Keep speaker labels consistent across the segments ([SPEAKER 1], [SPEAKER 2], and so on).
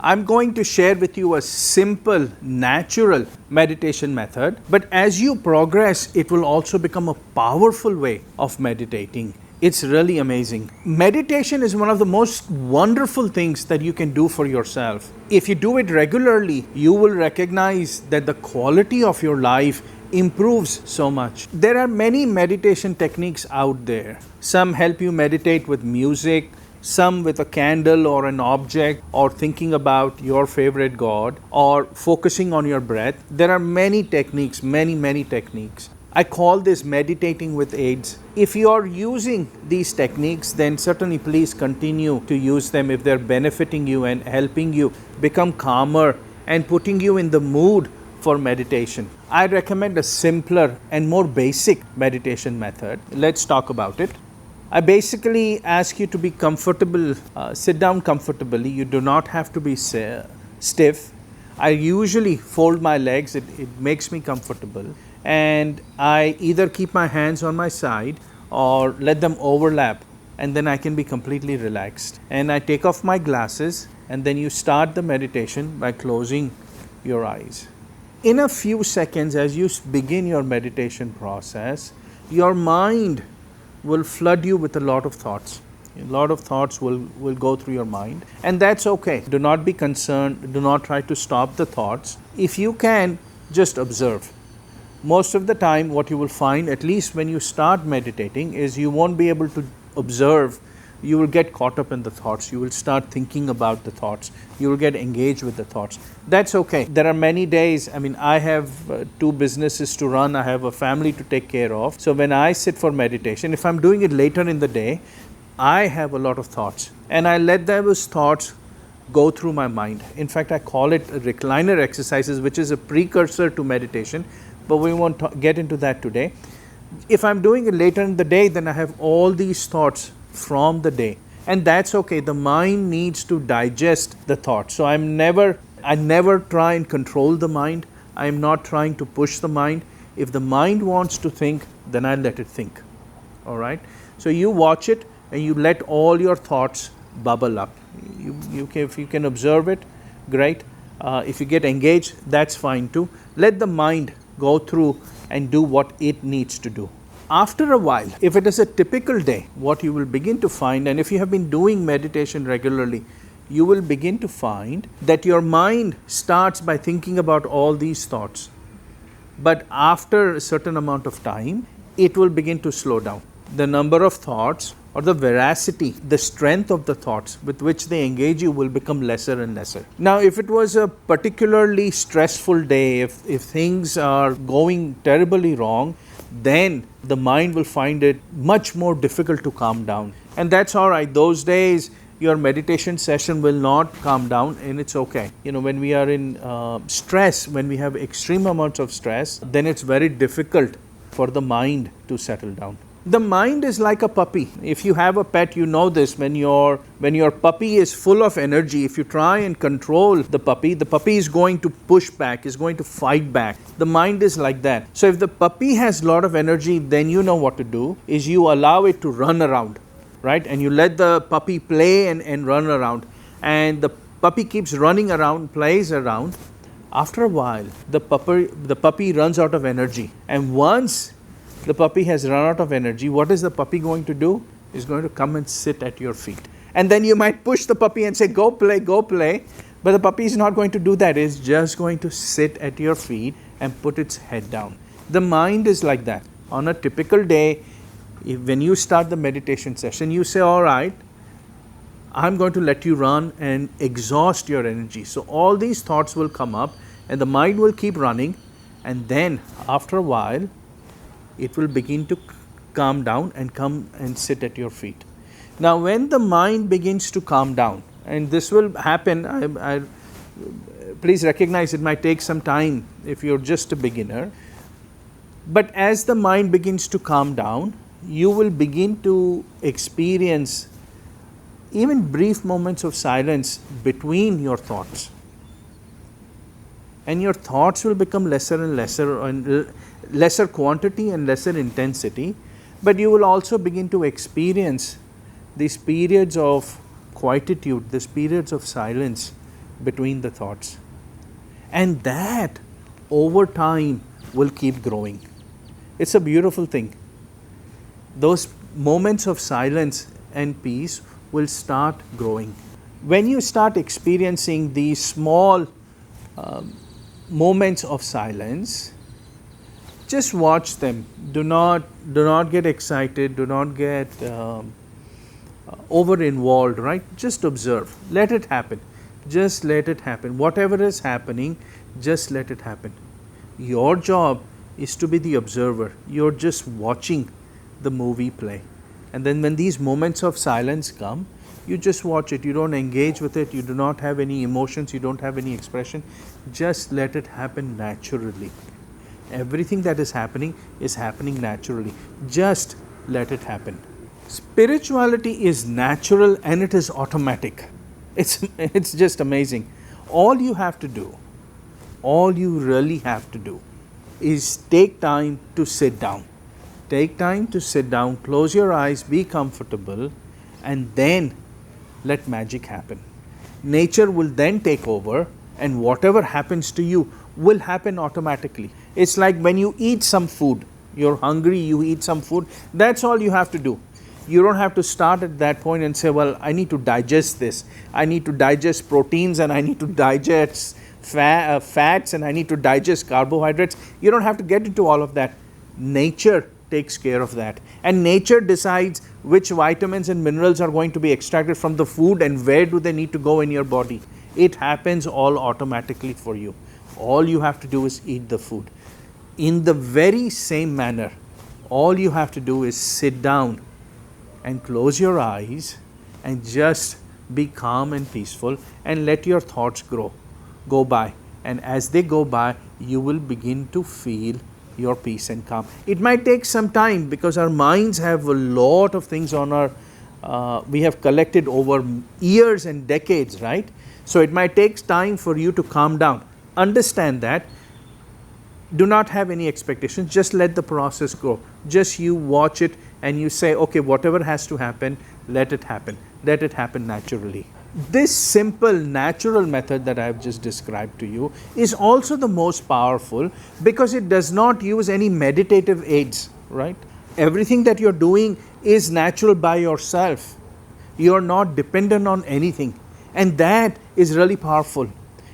[SPEAKER 1] I'm going to share with you a simple, natural meditation method, but as you progress, it will also become a powerful way of meditating. It's really amazing. Meditation is one of the most wonderful things that you can do for yourself. If you do it regularly, you will recognize that the quality of your life improves so much. There are many meditation techniques out there. Some help you meditate with music, some with a candle or an object, or thinking about your favorite god, or focusing on your breath. There are many techniques, many techniques. I call this meditating with aids. If you are using these techniques, then certainly please continue to use them if they're benefiting you and helping you become calmer and putting you in the mood for meditation. I recommend a simpler and more basic meditation method. Let's talk about it. I basically ask you to be comfortable, sit down comfortably. You do not have to be stiff. I usually fold my legs, it makes me comfortable. And I either keep my hands on my side or let them overlap, and then I can be completely relaxed. And I take off my glasses, and then you start the meditation by closing your eyes. In a few seconds, as you begin your meditation process, your mind will flood you with a lot of thoughts. A lot of thoughts will go through your mind, and that's okay. Do not be concerned. Do not try to stop the thoughts. If you can, just observe. Most of the time, what you will find, at least when you start meditating, is you won't be able to observe. You will get caught up in the thoughts. You will start thinking about the thoughts. You will get engaged with the thoughts. That's okay. There are many days. I have 2 businesses to run. I have a family to take care of. So when I sit for meditation, if I'm doing it later in the day, I have a lot of thoughts, and I let those thoughts go through my mind. In fact, I call it recliner exercises, which is a precursor to meditation, but we won't get into that today. If I'm doing it later in the day, then I have all these thoughts from the day, and that's okay. The mind needs to digest the thoughts. So I never try and control the mind. I'm not trying to push the mind. If the mind wants to think, then I let it think. All right? So you watch it and you let all your thoughts bubble up. If you can observe it, great. If you get engaged, that's fine too. Let the mind go through and do what it needs to do. After a while, if it is a typical day, what you will begin to find, and if you have been doing meditation regularly, you will begin to find that your mind starts by thinking about all these thoughts. But after a certain amount of time, it will begin to slow down. The number of thoughts, or the veracity, the strength of the thoughts with which they engage you, will become lesser and lesser. Now, if it was a particularly stressful day, if things are going terribly wrong, then the mind will find it much more difficult to calm down. And that's all right. Those days, your meditation session will not calm down, and it's okay. When we are in stress, when we have extreme amounts of stress, then it's very difficult for the mind to settle down. The mind is like a puppy. If you have a pet, you know this. When your puppy is full of energy, if you try and control the puppy is going to push back, is going to fight back. The mind is like that. So if the puppy has a lot of energy, then you know what to do, is you allow it to run around, right? And you let the puppy play and run around. And the puppy keeps running around, plays around. After a while, the puppy runs out of energy. And once the puppy has run out of energy, what is the puppy going to do? Is going to come and sit at your feet. And then you might push the puppy and say, go play. But the puppy is not going to do that. It's just going to sit at your feet and put its head down. The mind is like that. On a typical day, when you start the meditation session, you say, all right, I'm going to let you run and exhaust your energy. So all these thoughts will come up and the mind will keep running, and then after a while, it will begin to calm down and come and sit at your feet. Now, when the mind begins to calm down, and this will happen, please recognize it might take some time if you're just a beginner, but as the mind begins to calm down, you will begin to experience even brief moments of silence between your thoughts. And your thoughts will become lesser and lesser, and lesser quantity and lesser intensity, but you will also begin to experience these periods of quietude, these periods of silence between the thoughts. And that over time will keep growing. It's a beautiful thing. Those moments of silence and peace will start growing. When you start experiencing these small moments of silence, just watch them. Do not get excited. Do not get over involved. Right? Just observe. Let it happen. Just let it happen. Whatever is happening, just let it happen. Your job is to be the observer. You're just watching the movie play. And then when these moments of silence come, you just watch it. You don't engage with it. You do not have any emotions. You don't have any expression. Just let it happen naturally. Everything that is happening naturally. Just let it happen. Spirituality is natural and it is automatic. It's just amazing. All you really have to do is take time to sit down. Take time to sit down, close your eyes, be comfortable, and then let magic happen. Nature will then take over, and whatever happens to you will happen automatically. It's like when you eat some food, you're hungry, you eat some food, that's all you have to do. You don't have to start at that point and say, well, I need to digest this. I need to digest proteins and I need to digest fats and I need to digest carbohydrates. You don't have to get into all of that. Nature takes care of that. And nature decides which vitamins and minerals are going to be extracted from the food and where do they need to go in your body. It happens all automatically for you. All you have to do is eat the food. In the very same manner, all you have to do is sit down and close your eyes and just be calm and peaceful and let your thoughts go by. And as they go by, you will begin to feel your peace and calm. It might take some time because our minds have a lot of things on we have collected over years and decades, right? So it might take time for you to calm down. Understand that. Do not have any expectations. Just let the process go. Just you watch it and you say, okay, whatever has to happen, let it happen. Let it happen naturally. This simple, natural method that I have just described to you is also the most powerful because it does not use any meditative aids, right? Everything that you're doing is natural by yourself. You're not dependent on anything. And that is really powerful.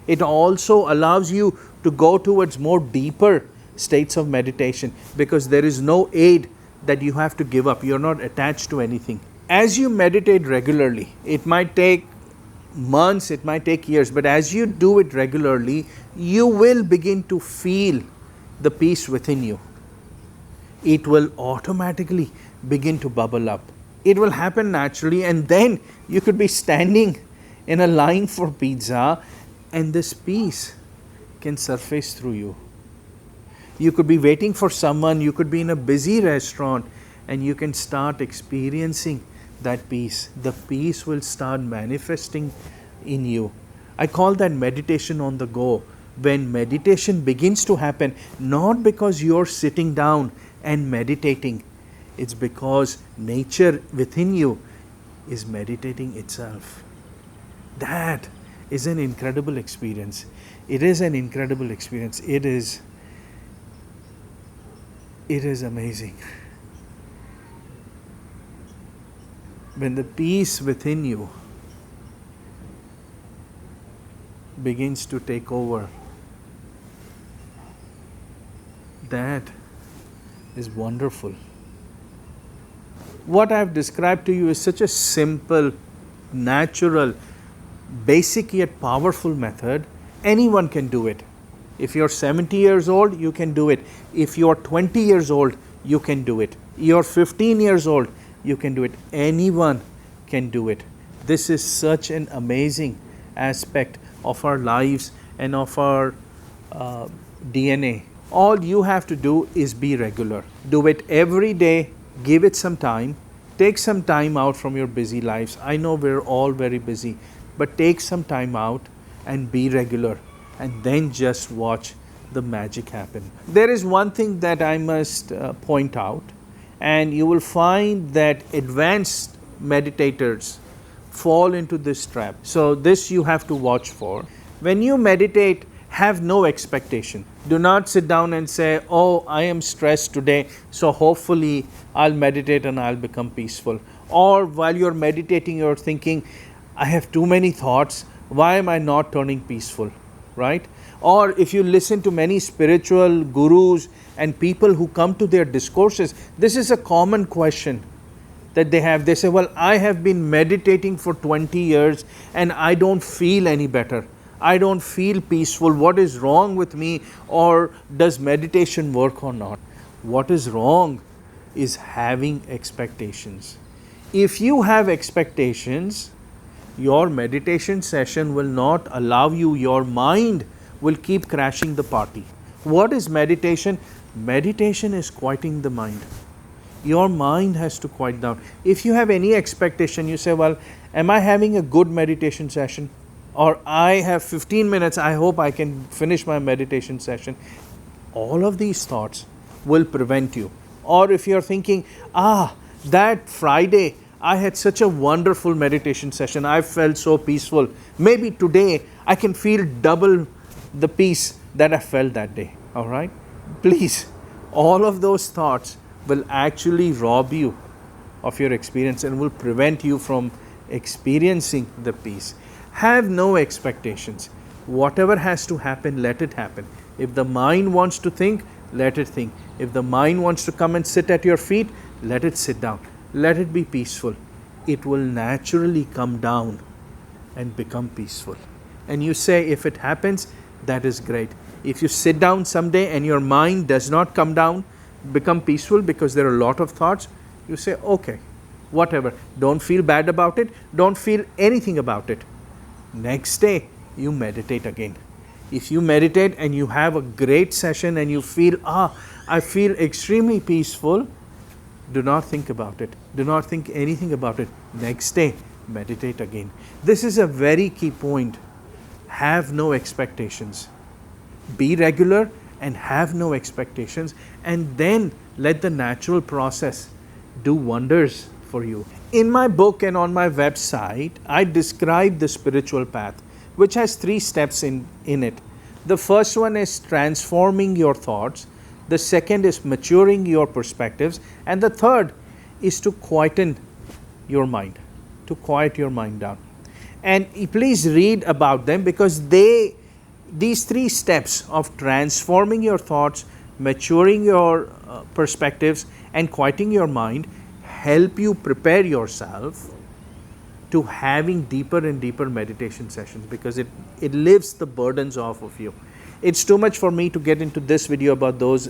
[SPEAKER 1] It also allows you to go towards more deeper states of meditation because there is no aid that you have to give up. You're not attached to anything. As you meditate regularly, it might take months, it might take years, but as you do it regularly, you will begin to feel the peace within you. It will automatically begin to bubble up. It will happen naturally, and then you could be standing in a line for pizza and this peace can surface through you. You could be waiting for someone, you could be in a busy restaurant, and you can start experiencing that peace. The peace will start manifesting in you. I call that meditation on the go. When meditation begins to happen, not because you're sitting down and meditating, it's because nature within you is meditating itself. That is an incredible experience. It is an incredible experience. It is amazing. When the peace within you begins to take over, that is wonderful. What I have described to you is such a simple, natural, basic yet powerful method. Anyone can do it. If you're 70 years old, you can do it. If you're 20 years old, you can do it. You're 15 years old, you can do it. Anyone can do it. This is such an amazing aspect of our lives and of our DNA. All you have to do is be regular. Do it every day. Give it some time. Take some time out from your busy lives. I know we're all very busy, but take some time out and be regular, and then just watch the magic happen. There is one thing that I must point out, and you will find that advanced meditators fall into this trap. So this you have to watch for. When you meditate, have no expectation. Do not sit down and say, oh, I am stressed today, so hopefully I'll meditate and I'll become peaceful. Or while you're meditating, you're thinking, I have too many thoughts, why am I not turning peaceful, right? Or if you listen to many spiritual gurus and people who come to their discourses, this is a common question that they have. They say, well, I have been meditating for 20 years and I don't feel any better. I don't feel peaceful. What is wrong with me? Or does meditation work or not? What is wrong is having expectations. If you have expectations, your meditation session will not allow you, your mind will keep crashing the party. What is meditation? Meditation is quieting the mind. Your mind has to quiet down. If you have any expectation, you say, well, am I having a good meditation session? Or I have 15 minutes, I hope I can finish my meditation session. All of these thoughts will prevent you. Or if you're thinking, that Friday, I had such a wonderful meditation session, I felt so peaceful. Maybe today I can feel double the peace that I felt that day. All right? Please, all of those thoughts will actually rob you of your experience and will prevent you from experiencing the peace. Have no expectations. Whatever has to happen, let it happen. If the mind wants to think, let it think. If the mind wants to come and sit at your feet, let it sit down. Let it be peaceful. It will naturally come down and become peaceful. And you say, if it happens, that is great. If you sit down someday and your mind does not come down, become peaceful because there are a lot of thoughts, you say, okay, whatever. Don't feel bad about it. Don't feel anything about it. Next day, you meditate again. If you meditate and you have a great session and you feel, I feel extremely peaceful, do not think about it. Do not think anything about it. Next day, meditate again. This is a very key point. Have no expectations. Be regular and have no expectations, and then let the natural process do wonders for you. In my book and on my website, I describe the spiritual path, which has 3 steps in it. The first one is transforming your thoughts. The second is maturing your perspectives. And the third is to quieten your mind, to quiet your mind down. And please read about them, because these 3 steps of transforming your thoughts, maturing your perspectives, and quieting your mind help you prepare yourself to having deeper and deeper meditation sessions, because it lifts the burdens off of you. It's too much for me to get into this video about those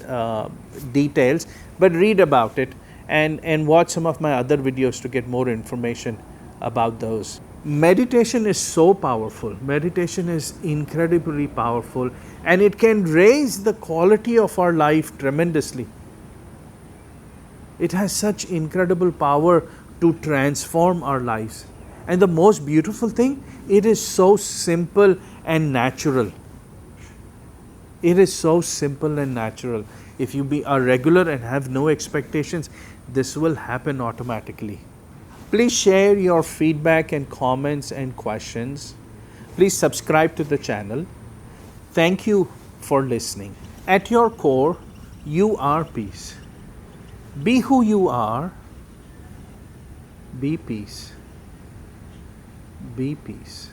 [SPEAKER 1] details, but read about it and watch some of my other videos to get more information about those. Meditation is so powerful. Meditation is incredibly powerful, and it can raise the quality of our life tremendously. It has such incredible power to transform our lives. And the most beautiful thing, it is so simple and natural. It is so simple and natural. If you are regular and have no expectations, this will happen automatically. Please share your feedback and comments and questions. Please subscribe to the channel. Thank you for listening. At your core, you are peace. Be who you are. Be peace. Be peace.